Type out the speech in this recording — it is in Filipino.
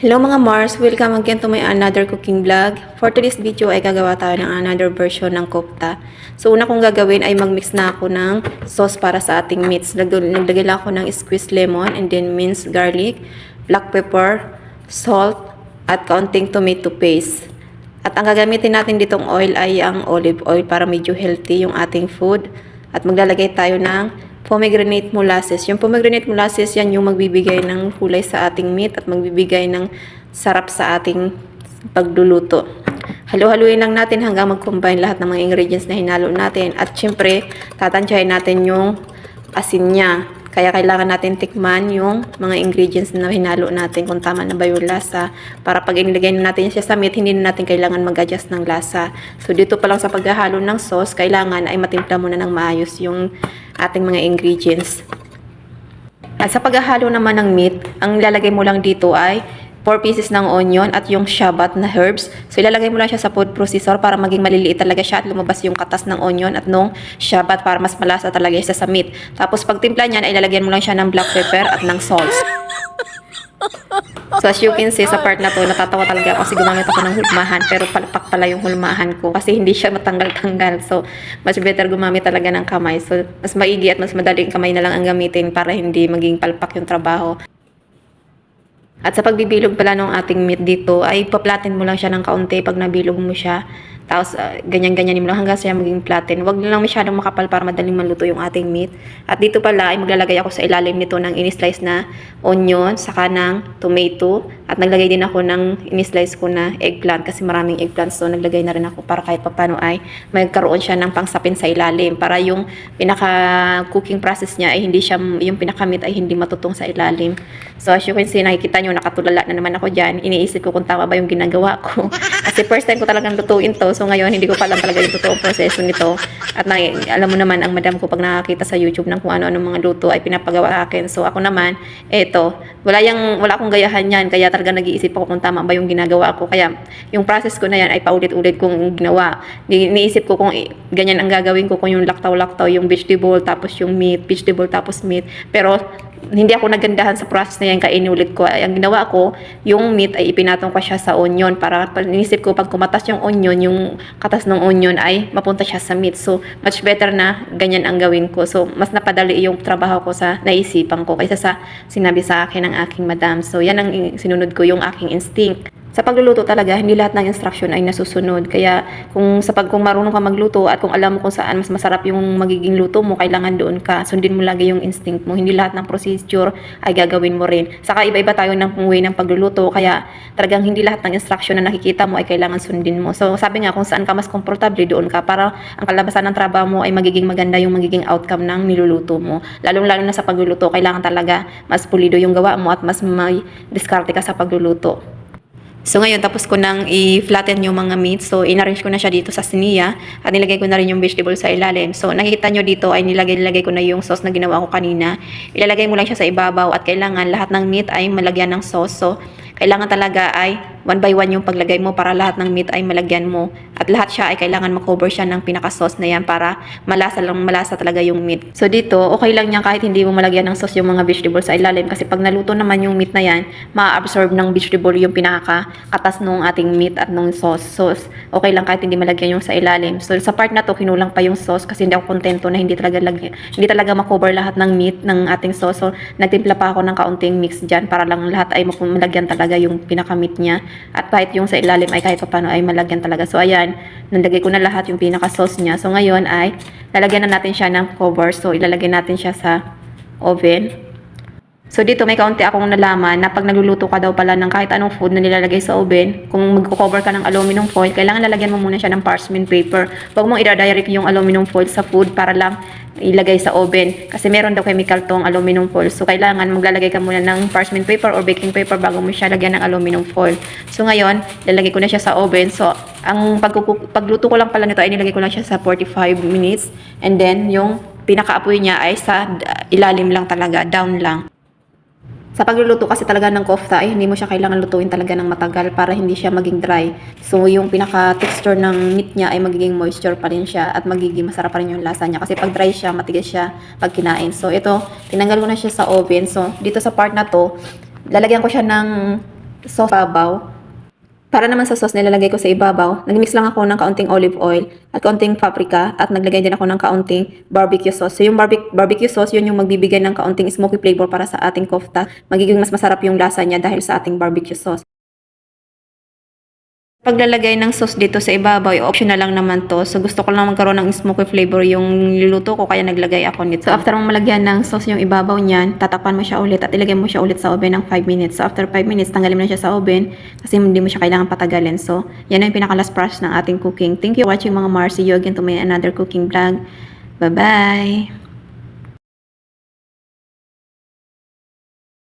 Hello mga Mars! Welcome again to my another cooking vlog. For today's video ay gagawa tayo ng another version ng kofta. So una kong gagawin ay magmix na ako ng sauce para sa ating meats. Naglagay lang ako ng squeezed lemon and then minced garlic, black pepper, salt, at kaunting tomato paste. At ang gagamitin natin ditong oil ay ang olive oil para medyo healthy yung ating food. At maglalagay tayo ng pomegranate molasses. Yung pomegranate molasses, yan yung magbibigay ng kulay sa ating meat at magbibigay ng sarap sa ating pagluluto. Halu-haluin lang natin hanggang mag-combine lahat ng mga ingredients na hinalo natin. At syempre, tatansyahin natin yung asin niya. Kaya kailangan natin tikman yung mga ingredients na hinalo natin kung tama na ba yung lasa. Para pag inilagay na natin siya sa meat, hindi na natin kailangan mag-adjust ng lasa. So dito pa lang sa paghahalo ng sauce, kailangan ay matimpla muna ng maayos yung ating mga ingredients. At sa paghahalo naman ng meat, ang ilalagay mo lang dito ay 4 pieces ng onion at yung shabat na herbs. So ilalagay mo lang siya sa food processor para maging maliliit talaga siya at lumabas yung katas ng onion at nung shabat para mas malasa talaga siya sa meat. Tapos pag timpla niyan ay ilalagyan mo lang siya ng black pepper at ng salt. So as you can see sa part na to, natatawa talaga ako kasi gumamit ako ng hulmahan pero palpak pala yung hulmahan ko kasi hindi siya matanggal-tanggal. So mas better gumamit talaga ng kamay. So mas maigi at mas madaling kamay na lang ang gamitin para hindi maging palpak yung trabaho. At sa pagbibilog pala ng ating meat dito, ay paplatin mo lang siya ng kaunti pag nabilog mo siya. Tapos, ganyan-ganyan mo lang hanggang siya maging platin. Huwag lang masyadong makapal para madaling maluto yung ating meat. At dito pala ay maglalagay ako sa ilalim nito ng in-slice na onion, saka ng tomato. At naglagay din ako ng in-slice ko na eggplant kasi maraming eggplant. So, naglagay na rin ako para kahit papano ay magkaroon siya ng pangsapin sa ilalim. Para yung pinaka-cooking process niya ay hindi siya, yung pinaka-meat ay hindi matutong sa ilalim. So, as you can see, nakikita nyo, nakatulala na naman ako dyan. Iniisip ko kung tama ba yung ginagawa ko. Kasi first time ko talagang lutuin to. So ngayon, hindi ko pa alam talaga yung totoong proseso nito. At alam mo naman, ang madam ko pag nakakita sa YouTube ng kung ano-ano mga luto ay pinapagawa akin. So ako naman, eto, wala akong gayahan yan. Kaya talaga nag-iisip ako kung tama ba yung ginagawa ko. Kaya yung process ko na yan ay paulit-ulit kong ginawa. Niisip ko kung ganyan ang gagawin ko, kung yung laktaw-laktaw, yung vegetable, tapos yung meat, vegetable, tapos meat. Pero hindi ako nagandahan sa process na yan, kaya inulit ko. Ang ginawa ko, yung meat ay ipinatong ko siya sa onion para inisip ko pag kumatas yung onion, yung katas ng onion ay mapunta siya sa meat. So, much better na ganyan ang gawin ko. So, mas napadali yung trabaho ko sa naisipan ko kaysa sa sinabi sa akin ng aking madam. So, yan ang sinunod ko, yung aking instinct. Sa pagluluto talaga, hindi lahat ng instruction ay nasusunod. Kaya kung marunong ka magluto at kung alam mo kung saan mas masarap yung magiging luto mo, kailangan doon ka. Sundin mo lagi yung instinct mo. Hindi lahat ng procedure ay gagawin mo rin. Saka iba-iba tayo ng way ng pagluluto. Kaya talagang hindi lahat ng instruction na nakikita mo ay kailangan sundin mo. So sabi nga, kung saan ka mas komportable, doon ka. Para ang kalabasan ng trabaho mo ay magiging maganda yung magiging outcome ng niluluto mo. Lalong-lalo na sa pagluluto, kailangan talaga mas pulido yung gawa mo at mas may diskarte ka sa pagluluto. So ngayon, tapos ko nang i-flatten yung mga meat. So in-arrange ko na siya dito sa siniya at nilagay ko na rin yung vegetable sa ilalim. So nakikita nyo dito ay nilagay ko na yung sauce na ginawa ko kanina. Ilalagay mo lang siya sa ibabaw at kailangan lahat ng meat ay malagyan ng sauce. So kailangan talaga ay 1 by 1 yung paglagay mo para lahat ng meat ay malagyan mo. At lahat siya ay kailangan makover siya ng pinaka-sauce na yan para malasa talaga yung meat. So dito, okay lang yan kahit hindi mo malagyan ng sauce yung mga vegetable sa ilalim. Kasi pag naluto naman yung meat na yan, ma-absorb ng vegetable yung pinaka-katas nung ating meat at nung sauce. So okay lang kahit hindi malagyan yung sa ilalim. So sa part na to, kinulang pa yung sauce kasi hindi ako kontento na hindi talaga makover lahat ng meat ng ating sauce. So nagtimpla pa ako ng kaunting mix dyan para lang lahat ay malagyan talaga yung pinaka-meat niya. At kahit yung sa ilalim ay kahit paano ay malagyan talaga. So ayan, nalagay ko na lahat yung pinaka-sauce niya. So ngayon ay lalagyan na natin siya ng cover. So ilalagay natin siya sa oven. So dito may kaunti akong nalaman na pag nagluluto ka daw pala ng kahit anong food na nilalagay sa oven, kung magko-cover ka ng aluminum foil, kailangan lalagyan mo muna siya ng parchment paper. Huwag mong i-direct yung aluminum foil sa food para lang ilagay sa oven. Kasi meron daw chemical tong aluminum foil. So kailangan maglalagay ka muna ng parchment paper or baking paper bago mo siya lagyan ng aluminum foil. So ngayon, lalagay ko na siya sa oven. So ang pagluto ko lang pala nito ay nilagay ko lang siya sa 45 minutes. And then yung pinakaapoy niya ay sa ilalim lang talaga, down lang. Sa pagluluto kasi talaga ng kofta ay hindi mo siya kailangan lutuin talaga ng matagal para hindi siya maging dry. So yung pinaka-texture ng meat niya ay magiging moisture pa rin siya at magiging masarap pa rin yung lasa niya. Kasi pag dry siya, matigas siya pag kinain. So ito, tinanggal ko na siya sa oven. So dito sa part na to, lalagyan ko siya ng sauce babaw. Para naman sa sauce, nilalagay ko sa ibabaw. Nagmix lang ako ng kaunting olive oil at kaunting paprika at naglagay din ako ng kaunting barbecue sauce. So yung barbecue sauce, yun yung magbibigay ng kaunting smoky flavor para sa ating kofta. Magiging mas masarap yung lasa niya dahil sa ating barbecue sauce. Paglalagay ng sauce dito sa ibabaw, optional lang naman to. So gusto ko lang magkaroon ng smoky flavor yung niluto ko, kaya naglagay ako nito. So after mong malagyan ng sauce yung ibabaw niyan, tatakpan mo siya ulit at ilagay mo siya ulit sa oven ng 5 minutes. So after 5 minutes, tanggalin mo na siya sa oven kasi hindi mo siya kailangan patagalin. So yan ang pinaka-last process ng ating cooking. Thank you for watching mga Mars. See you again to my another cooking vlog. Bye-bye!